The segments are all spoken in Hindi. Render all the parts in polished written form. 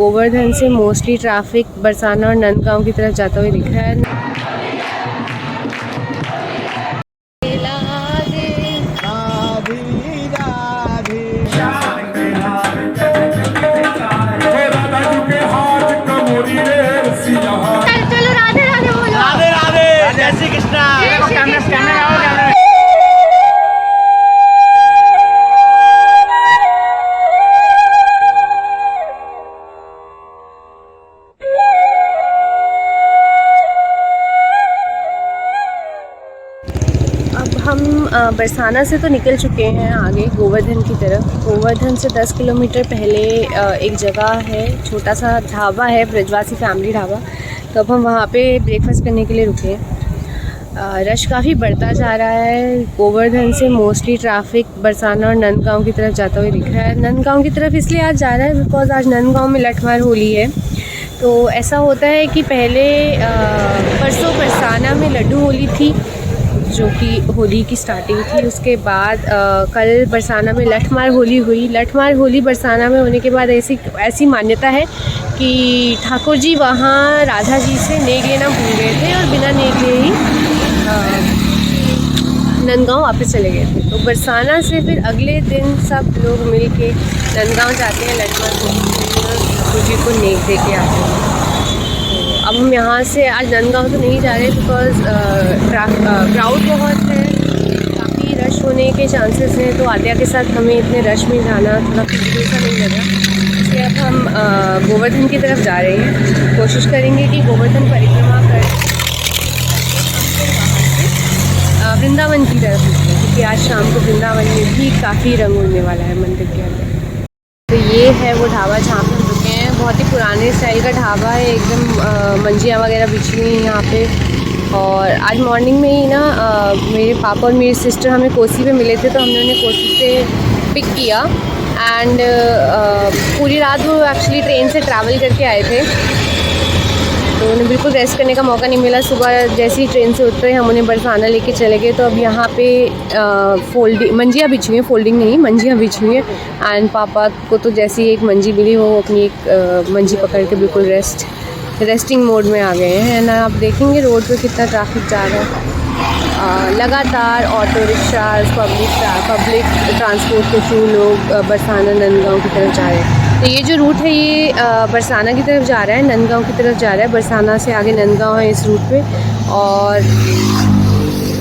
गोवर्धन से मोस्टली ट्रैफिक बरसाना और नंदगांव की तरफ जाता हुआ दिख रहा है। चलो राधे राधे बोलो। राधे राधे, जय श्री कृष्णा। अब हम बरसाना से तो निकल चुके हैं आगे गोवर्धन की तरफ। गोवर्धन से 10 किलोमीटर पहले एक जगह है, छोटा सा ढाबा है, ब्रजवासी फैमिली ढाबा। तो अब हम वहाँ पे ब्रेकफास्ट करने के लिए रुके हैं। रश काफ़ी बढ़ता जा रहा है। गोवर्धन से मोस्टली ट्रैफिक बरसाना और नंदगांव की तरफ जाता हुआ दिख रहा है। नंदगांव की तरफ इसलिए आज जा रहा है बिकॉज़ आज नंदगांव में लठमार होली है। तो ऐसा होता है कि पहले परसों बरसाना में लड्डू होली थी, जो कि होली की स्टार्टिंग थी। उसके बाद कल बरसाना में लठमार होली हुई। लठमार होली बरसाना में होने के बाद ऐसी मान्यता है कि ठाकुर जी वहाँ राधा जी से नेग लेना भूल गए थे और बिना नेग लिए ही नंदगांव वापस चले गए थे। तो बरसाना से फिर अगले दिन सब लोग मिल के नंदगांव जाते हैं लठमार होली और ठाकुर जी को नेग दे के आते हैं। अब हम यहाँ से आज नंदगांव तो नहीं जा रहे बिकॉज़ क्राउड बहुत है, काफ़ी रश होने के चांसेस हैं। तो आद्या के साथ हमें इतने रश में जाना थोड़ा फिजिकल सा नहीं लगा, इसलिए अब हम गोवर्धन की तरफ जा रहे हैं। कोशिश करेंगे कि गोवर्धन परिक्रमा कर वृंदावन की तरफ निकलें, क्योंकि आज शाम को वृंदावन में भी काफ़ी रंग उड़ने वाला है मंदिर के अंदर। तो ये है वो ढाबा जहाँ पर हम रुके हैं। बहुत ही पुराने स्टाइल का ढाबा है, एकदम मंजियाँ वगैरह बिछी हुई हैं यहाँ पे। और आज मॉर्निंग में ही ना मेरे पापा और मेरी सिस्टर हमें कोसी पे मिले थे, तो हमने उन्हें कोसी से पिक किया। एंड पूरी रात वो एक्चुअली ट्रेन से ट्रैवल करके आए थे, तो उन्हें बिल्कुल रेस्ट करने का मौका नहीं मिला। सुबह जैसे ही ट्रेन से उतरे हम उन्हें बरसाना लेके चले गए। तो अब यहाँ पे फोल्डिंग मंजियाँ बिछी हुई हैं, फोल्डिंग नहीं मंजियाँ बिछी हुई हैं। एंड पापा को तो जैसे ही एक मंजी मिली वो अपनी एक मंजी पकड़ के बिल्कुल रेस्टिंग मोड में आ गए हैं। ना आप देखेंगे रोड पे कितना ट्रैफिक जा रहा है। लगातार ऑटो रिक्शा पब्लिक ट्रांसपोर्ट के थ्रू लोग बरसाना नंदगांव की तरफ जा रहे हैं। तो ये जो रूट है ये बरसाना की तरफ जा रहा है, नंदगांव की तरफ जा रहा है। बरसाना से आगे नंदगांव है इस रूट पे। और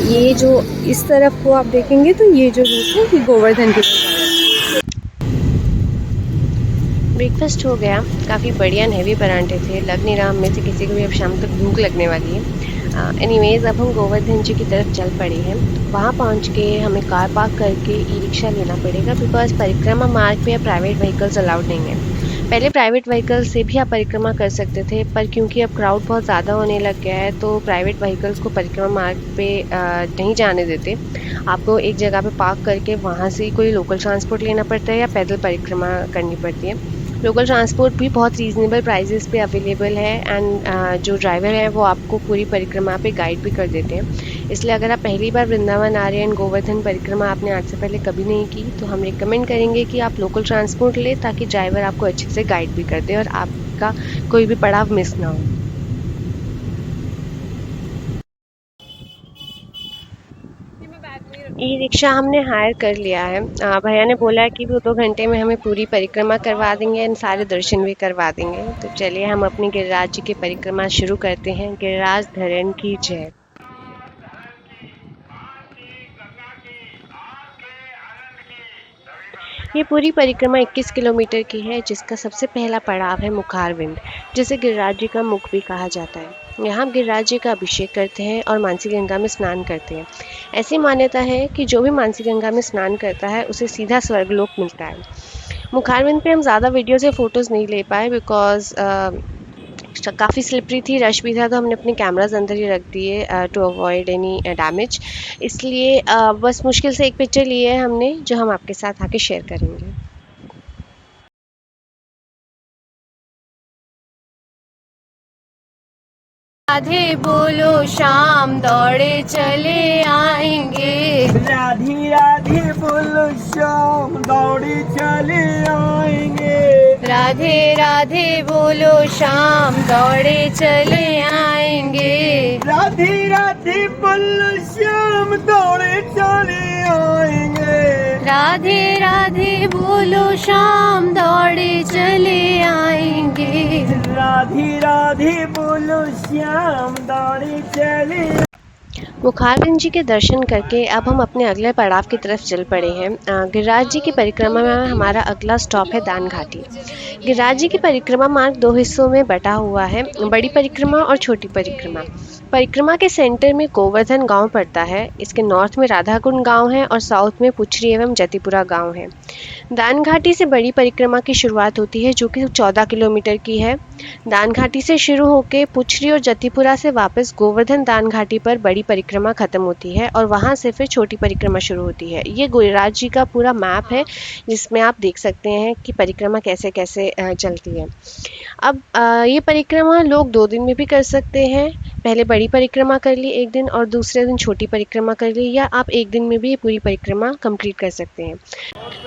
ये जो इस तरफ को आप देखेंगे तो ये जो रूट है ये गोवर्धन की तरफ जा रहा है। ब्रेकफास्ट हो गया, काफ़ी बढ़िया हैवी परांठे थे। लग नहीं रहा हम में से किसी को भी अब शाम तक भूख लगने वाली है। एनीवेज़ अब हम गोवर्धन जी की तरफ चल पड़े हैं। वहाँ पहुँच के हमें कार पार्क करके ई रिक्शा लेना पड़ेगा, बिकॉज़ परिक्रमा मार्ग पे प्राइवेट व्हीकल्स अलाउड नहीं है। पहले प्राइवेट व्हीकल्स से भी आप परिक्रमा कर सकते थे, पर क्योंकि अब क्राउड बहुत ज़्यादा होने लग गया है तो प्राइवेट व्हीकल्स को परिक्रमा मार्ग पे नहीं जाने देते। आपको एक जगह पे पार्क करके वहाँ से कोई लोकल ट्रांसपोर्ट लेना पड़ता है या पैदल परिक्रमा करनी पड़ती है। लोकल ट्रांसपोर्ट भी बहुत रीज़नेबल प्राइजेस पे अवेलेबल है। एंड जो ड्राइवर है वो आपको पूरी परिक्रमा पे गाइड भी कर देते हैं। इसलिए अगर आप पहली बार वृंदावन आ रहे हैं, गोवर्धन परिक्रमा आपने आज से पहले कभी नहीं की, तो हम रिकमेंड करेंगे कि आप लोकल ट्रांसपोर्ट लें, ताकि ड्राइवर आपको अच्छे से गाइड भी कर दे और आपका कोई भी पड़ाव मिस ना हो। ई रिक्शा हमने हायर कर लिया है। भैया ने बोला है कि वो 2 घंटे में हमें पूरी परिक्रमा करवा देंगे और सारे दर्शन भी करवा देंगे। तो चलिए हम अपनी गिरिराज जी की परिक्रमा शुरू करते हैं। गिरिराज धरण की जय। ये पूरी परिक्रमा 21 किलोमीटर की है, जिसका सबसे पहला पड़ाव है मुखारविंद, जिसे गिरिराज जी का मुख भी कहा जाता है। यहाँ गिरिराज जी का अभिषेक करते हैं और मानसी गंगा में स्नान करते हैं। ऐसी मान्यता है कि जो भी मानसी गंगा में स्नान करता है उसे सीधा स्वर्गलोक मिलता है। मुखारविंद पे हम ज़्यादा वीडियो से फ़ोटोज़ नहीं ले पाए, बिकॉज़ काफ़ी स्लिपरी थी, रश भी था, तो हमने अपने कैमराज अंदर ही रख दिए टू अवॉइड एनी डैमेज। इसलिए बस मुश्किल से एक पिक्चर ली है हमने, जो हम आपके साथ आके शेयर करेंगे। राधे बोलो श्याम दौड़े चले आएंगे। राधे राधे बोलो श्याम दौड़े चले आएंगे। राधे राधे बोलो श्याम दौड़े चले आएंगे। राधे राधे बोलो श्याम दौड़े चले आएंगे। राधे राधे बोलो श्याम दौड़े चले आएंगे। राधे राधे बोलो श्याम दौड़े चले। मुखारबिंद जी के दर्शन करके अब हम अपने अगले पड़ाव की तरफ चल पड़े हैं। गिरिराज जी की परिक्रमा में हमारा अगला स्टॉप है दान घाटी। गिरिराज जी की परिक्रमा मार्ग दो हिस्सों में बटा हुआ है, बड़ी परिक्रमा और छोटी परिक्रमा। परिक्रमा के सेंटर में गोवर्धन गांव पड़ता है। इसके नॉर्थ में राधाकुंड गांव है और साउथ में पुछरी एवं जतिपुरा गांव है। दान घाटी से बड़ी परिक्रमा की शुरुआत होती है जो कि 14 किलोमीटर की है। दान घाटी से शुरू होकर पुछरी और जतिपुरा से वापस गोवर्धन दान घाटी पर बड़ी परिक्रमा खत्म होती है और वहां से फिर छोटी परिक्रमा शुरू होती है। ये गिरिराज जी का पूरा मैप है जिसमें आप देख सकते हैं कि परिक्रमा कैसे कैसे चलती है। अब ये परिक्रमा लोग 2 दिन में भी कर सकते हैं। पहले बड़ी परिक्रमा कर ली एक दिन और दूसरे दिन छोटी परिक्रमा कर ली, या आप एक दिन में भी ये पूरी परिक्रमा कंप्लीट कर सकते हैं।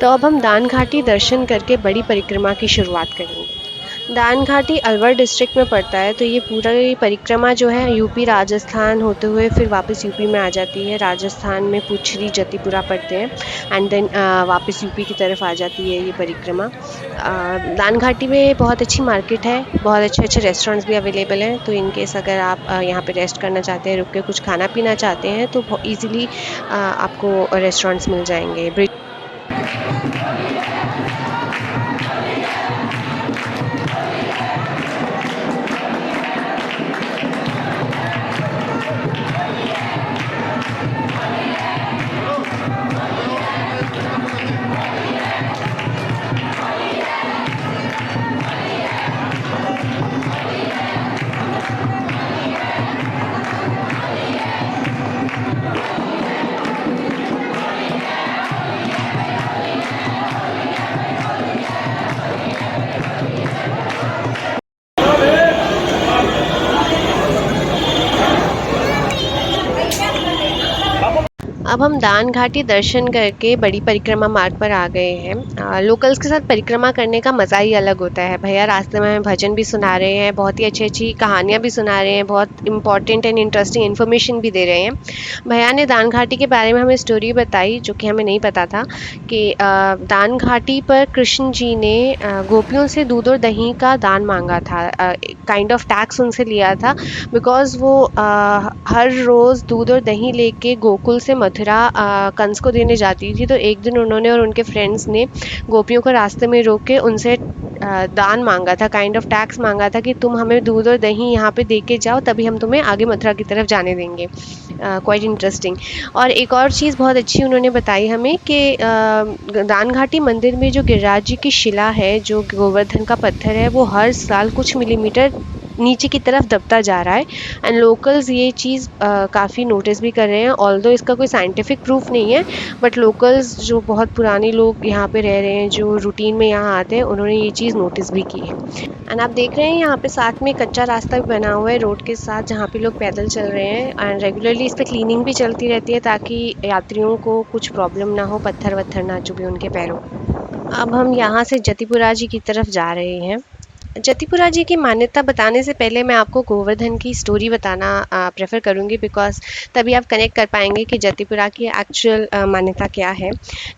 तो अब हम दान घाटी दर्शन करके बड़ी परिक्रमा की शुरुआत करेंगे। दान घाटी अलवर डिस्ट्रिक्ट में पड़ता है, तो ये पूरा परिक्रमा जो है यूपी राजस्थान होते हुए फिर वापस यूपी में आ जाती है। राजस्थान में पुछरी जतिपुरा पड़ते हैं एंड देन वापस यूपी की तरफ आ जाती है ये परिक्रमा। दान घाटी में बहुत अच्छी मार्केट है, बहुत अच्छे अच्छे रेस्टोरेंट्स भी अवेलेबल हैं। तो इन केस अगर आप यहाँ पे रेस्ट करना चाहते हैं, रुक के कुछ खाना पीना चाहते हैं, तो ईजिली आपको रेस्टोरेंट्स मिल जाएंगे। अब हम दान घाटी दर्शन करके बड़ी परिक्रमा मार्ग पर आ गए हैं। लोकल्स के साथ परिक्रमा करने का मज़ा ही अलग होता है। भैया रास्ते में हमें भजन भी सुना रहे हैं, बहुत ही अच्छी अच्छी कहानियाँ भी सुना रहे हैं, बहुत इंपॉर्टेंट एंड इंटरेस्टिंग इन्फॉर्मेशन भी दे रहे हैं। भैया ने दान घाटी के बारे में हमें स्टोरी बताई जो कि हमें नहीं पता था कि दान घाटी पर कृष्ण जी ने गोपियों से दूध और दही का दान मांगा था, काइंड ऑफ टैक्स उनसे लिया था, बिकॉज वो हर रोज़ दूध और दही लेके गोकुल से मथुरा कंस को देने जाती थी। तो एक दिन उन्होंने और उनके फ्रेंड्स ने गोपियों को रास्ते में रोक के उनसे दान मांगा था, काइंड ऑफ टैक्स मांगा था कि तुम हमें दूध और दही यहाँ पे दे के जाओ, तभी हम तुम्हें आगे मथुरा की तरफ जाने देंगे। Quite interesting. और एक और चीज़ बहुत अच्छी उन्होंने बताई हमें कि दान घाटी मंदिर में जो गिरिराज जी की शिला है, जो गोवर्धन का पत्थर है, वो हर साल कुछ मिलीमीटर नीचे की तरफ दबता जा रहा है एंड लोकल्स ये चीज़ काफ़ी नोटिस भी कर रहे हैं। ऑल्दो इसका कोई साइंटिफिक प्रूफ नहीं है, बट लोकल्स जो बहुत पुराने लोग यहाँ पे रह रहे हैं, जो रूटीन में यहाँ आते हैं, उन्होंने ये चीज़ नोटिस भी की है। एंड आप देख रहे हैं यहाँ पे साथ में कच्चा रास्ता भी बना हुआ है रोड के साथ, जहाँ पे लोग पैदल चल रहे हैं एंड रेगुलरली इस पर क्लीनिंग भी चलती रहती है ताकि यात्रियों को कुछ प्रॉब्लम ना हो, पत्थर वत्थर ना चुभे उनके पैरों। अब हम यहाँ से जतिपुरा जी की तरफ जा रहे हैं। जतिपुरा जी की मान्यता बताने से पहले मैं आपको गोवर्धन की स्टोरी बताना प्रेफर करूँगी, बिकॉज तभी आप कनेक्ट कर पाएंगे कि जतिपुरा की एक्चुअल मान्यता क्या है।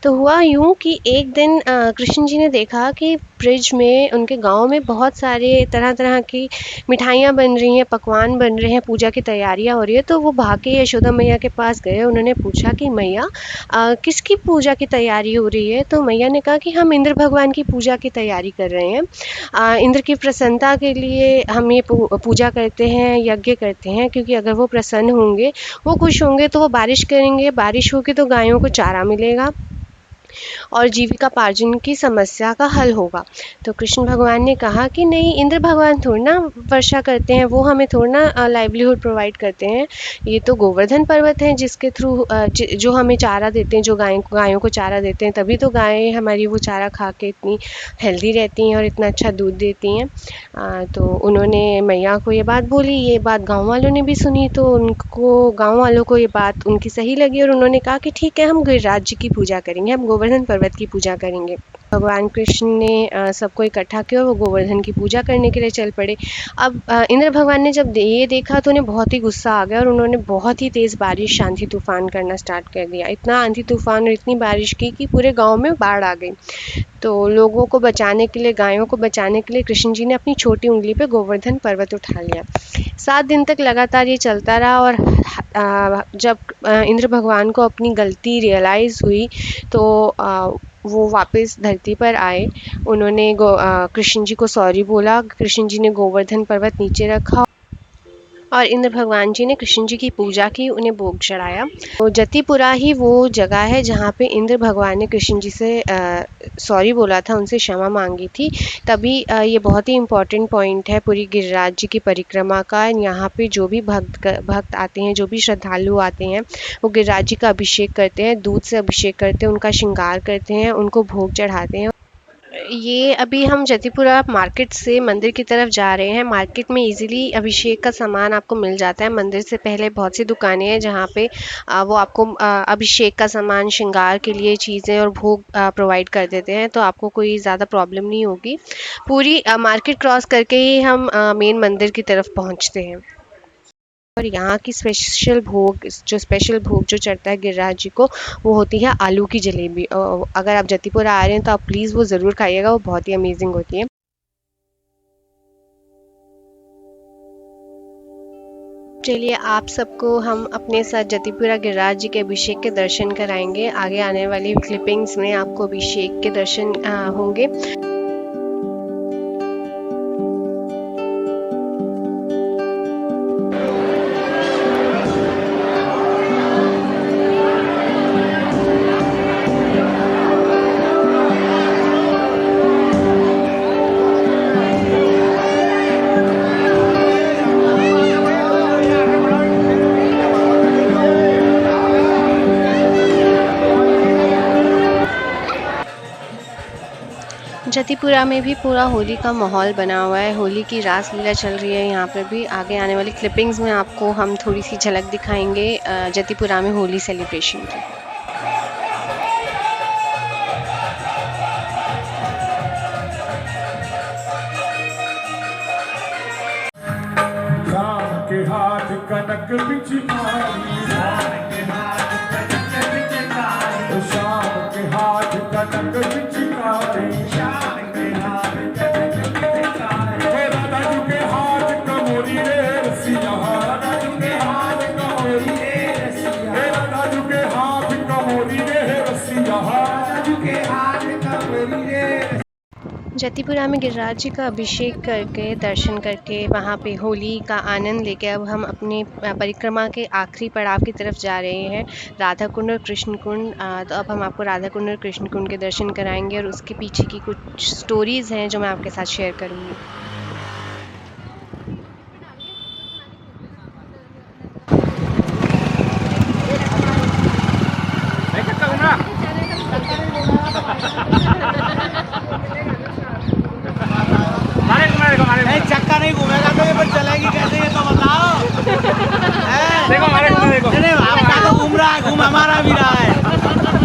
तो हुआ यूँ कि एक दिन कृष्ण जी ने देखा कि ब्रिज में उनके गांव में बहुत सारे तरह तरह की मिठाइयाँ बन रही हैं, पकवान बन रहे हैं, पूजा की तैयारियाँ हो रही है। तो वो भाग के यशोदा मैया के पास गए, उन्होंने पूछा कि मैया किसकी पूजा की तैयारी हो रही है। तो मैया ने कहा कि हम इंद्र भगवान की पूजा की तैयारी कर रहे हैं, इंद्र की प्रसन्नता के लिए हम ये पूजा करते हैं, यज्ञ करते हैं, क्योंकि अगर वो प्रसन्न होंगे, वो खुश होंगे तो वो बारिश करेंगे, बारिश होगी तो गायों को चारा मिलेगा और जीविकापार्जन की समस्या का हल होगा। तो कृष्ण भगवान ने कहा कि नहीं, इंद्र भगवान थोड़ा ना वर्षा करते हैं, वो हमें थोड़ा ना लाइवलीहुड प्रोवाइड करते हैं, ये तो गोवर्धन पर्वत हैं जिसके थ्रू जो हमें चारा देते हैं, जो गायों को चारा देते हैं, तभी तो गायें हमारी वो चारा खा के इतनी हेल्दी रहती हैं और इतना अच्छा दूध देती हैं। तो उन्होंने मैया को ये बात बोली, ये बात गाँव वालों ने भी सुनी, तो उनको गाँव वालों को ये बात उनकी सही लगी और उन्होंने कहा कि ठीक है, हम गिरिराज जी की पूजा करेंगे, हम गोवर्धन पर्वत की पूजा करेंगे। भगवान कृष्ण ने सबको इकट्ठा किया और वो गोवर्धन की पूजा करने के लिए चल पड़े। अब इंद्र भगवान ने जब ये देखा तो उन्हें बहुत ही गुस्सा आ गया और उन्होंने बहुत ही तेज़ बारिश आंधी तूफान करना स्टार्ट कर दिया। इतना आंधी तूफान और इतनी बारिश की कि पूरे गांव में बाढ़ आ गई। तो लोगों को बचाने के लिए, गायों को बचाने के लिए कृष्ण जी ने अपनी छोटी उंगली पे गोवर्धन पर्वत उठा लिया। 7 दिन तक लगातार ये चलता रहा और जब इंद्र भगवान को अपनी गलती रियलाइज़ हुई तो वो वापस धरती पर आए। उन्होंने कृष्ण जी को सॉरी बोला। कृष्ण जी ने गोवर्धन पर्वत नीचे रखा और इंद्र भगवान जी ने कृष्ण जी की पूजा की, उन्हें भोग चढ़ाया। तो जतिपुरा ही वो जगह है जहाँ पे इंद्र भगवान ने कृष्ण जी से सॉरी बोला था, उनसे क्षमा मांगी थी। तभी ये बहुत ही इम्पोर्टेंट पॉइंट है पूरी गिरिराज जी की परिक्रमा का। यहाँ पे जो भी भक्त आते हैं, जो भी श्रद्धालु आते हैं, वो गिरिराज जी का अभिषेक करते हैं, दूध से अभिषेक करते हैं, उनका श्रृंगार करते हैं, उनको भोग चढ़ाते हैं। ये अभी हम जतिपुरा मार्केट से मंदिर की तरफ जा रहे हैं। मार्केट में इजीली अभिषेक का सामान आपको मिल जाता है। मंदिर से पहले बहुत सी दुकानें हैं जहाँ पे वो आपको अभिषेक का सामान, श्रृंगार के लिए चीज़ें और भोग प्रोवाइड कर देते हैं, तो आपको कोई ज़्यादा प्रॉब्लम नहीं होगी। पूरी मार्केट क्रॉस करके ही हम मेन मंदिर की तरफ पहुँचते हैं। और यहाँ की स्पेशल भोग जो चढ़ता है गिरिराज जी को, वो होती है आलू की जलेबी। अगर आप जतिपुरा आ रहे हैं तो आप प्लीज़ वो ज़रूर खाइएगा, वो बहुत ही अमेजिंग होती है। चलिए, आप सबको हम अपने साथ जतिपुरा गिरिराज जी के अभिषेक के दर्शन कराएंगे। आगे आने वाली क्लिपिंग्स में आपको अभिषेक के दर्शन होंगे। जतिपुरा में भी पूरा होली का माहौल बना हुआ है। होली की रास लीला चल रही है यहाँ पर भी। आगे आने वाली क्लिपिंग्स में आपको हम थोड़ी सी झलक दिखाएंगे जतिपुरा में होली सेलिब्रेशन की। हाथ कनक पिचकारी, शाम के हाथ कनक पिचकारी, राधा जी के हाथ कमोरी रे रसिया, राधा जी के हाथ कमोरी रे रसिया, राधा जी के हाथ कमोरी रे रसिया, राधा जी के हाथ कमोरी रे। जतिपुरा में गिरिराज जी का अभिषेक करके, दर्शन करके, वहाँ पे होली का आनंद लेके अब हम अपने परिक्रमा के आखिरी पड़ाव की तरफ जा रहे हैं, राधा कुंड और कृष्ण कुंड। तो अब हम आपको राधा कुंड और कृष्ण कुंड के दर्शन कराएंगे और उसके पीछे की कुछ स्टोरीज़ हैं जो मैं आपके साथ शेयर करूँगी। चक्का नहीं घूमेगा तो ये पर चलेगी कैसे, ये तो बताओ। देखो हमारे देखो, आपका तो घूम रहा है, घूम हमारा भी रहा है।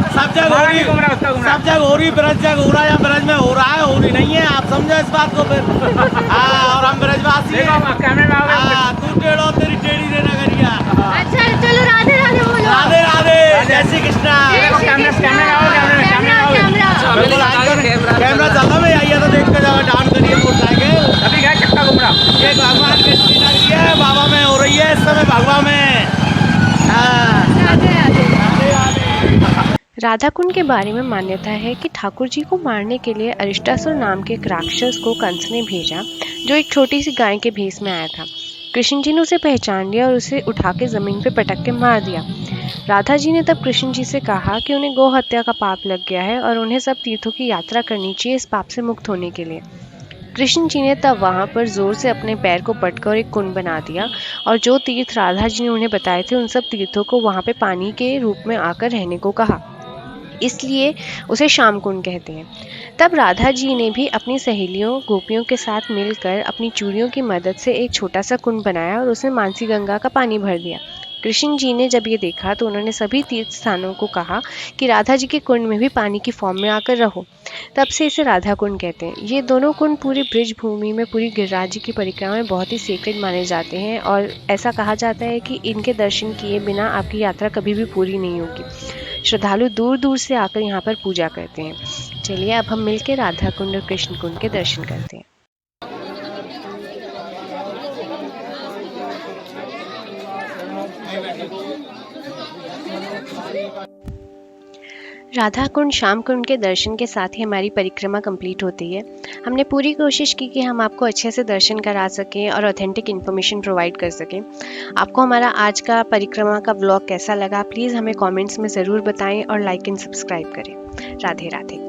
सब जगह हो रही, सब जगह हो रही, ब्रज जगह हो रहा है, ब्रज में हो रहा है, हो रही नहीं है। आप समझो इस बात को फिर। और हम ब्रजवासी हैं। तू टेढ़ो, तेरी टेढ़ी रे नगरिया। अच्छा, चलो राधे राधे बोलो। राधे राधे, जय श्री कृष्णा। कैमरा चल रहा, मैं आइए तो देख के जाओ, डांस करिए मोटरसाइकिल। अभी क्या चक्का घूम रहा, ये भगवान कृष्ण नगरी है, बाबा में हो रही है इस समय, भगवा में। राधा कुंड के बारे में मान्यता है कि ठाकुर जी को मारने के लिए अरिष्टासुर नाम के एक राक्षस को कंस ने भेजा, जो एक छोटी सी गाय के भेष में आया था। कृष्ण जी ने उसे पहचान लिया और उसे उठा के ज़मीन पर पटक के मार दिया। राधा जी ने तब कृष्ण जी से कहा कि उन्हें गौ हत्या का पाप लग गया है और उन्हें सब तीर्थों की यात्रा करनी चाहिए इस पाप से मुक्त होने के लिए। कृष्ण जी ने तब वहाँ पर जोर से अपने पैर को पटकर एक कुंड बना दिया और जो तीर्थ राधा जी ने उन्हें बताए थे उन सब तीर्थों को वहाँ पे पानी के रूप में आकर रहने को कहा, इसलिए उसे श्याम कुंड कहते हैं। तब राधा जी ने भी अपनी सहेलियों गोपियों के साथ मिलकर अपनी चूड़ियों की मदद से एक छोटा सा कुंड बनाया और उसमें मानसी गंगा का पानी भर दिया। कृष्ण जी ने जब ये देखा तो उन्होंने सभी तीर्थ स्थानों को कहा कि राधा जी के कुंड में भी पानी की फॉर्म में आकर रहो। तब से इसे राधा कुंड कहते हैं। ये दोनों कुंड पूरी ब्रिज भूमि में पूरी गिरिराज जी की परिक्रमा में बहुत ही सेक्रेड माने जाते हैं और ऐसा कहा जाता है कि इनके दर्शन किए बिना आपकी यात्रा कभी भी पूरी नहीं होगी। श्रद्धालु दूर दूर से आकर यहाँ पर पूजा करते हैं। चलिए अब हम मिलकर राधा कुंड और कृष्ण कुंड के दर्शन करते हैं। राधा कुंड श्याम कुंड के दर्शन के साथ ही हमारी परिक्रमा कंप्लीट होती है। हमने पूरी कोशिश की कि हम आपको अच्छे से दर्शन करा सकें और ऑथेंटिक इन्फॉर्मेशन प्रोवाइड कर सकें। आपको हमारा आज का परिक्रमा का व्लॉग कैसा लगा प्लीज़ हमें कमेंट्स में ज़रूर बताएं और लाइक एंड सब्सक्राइब करें। राधे राधे।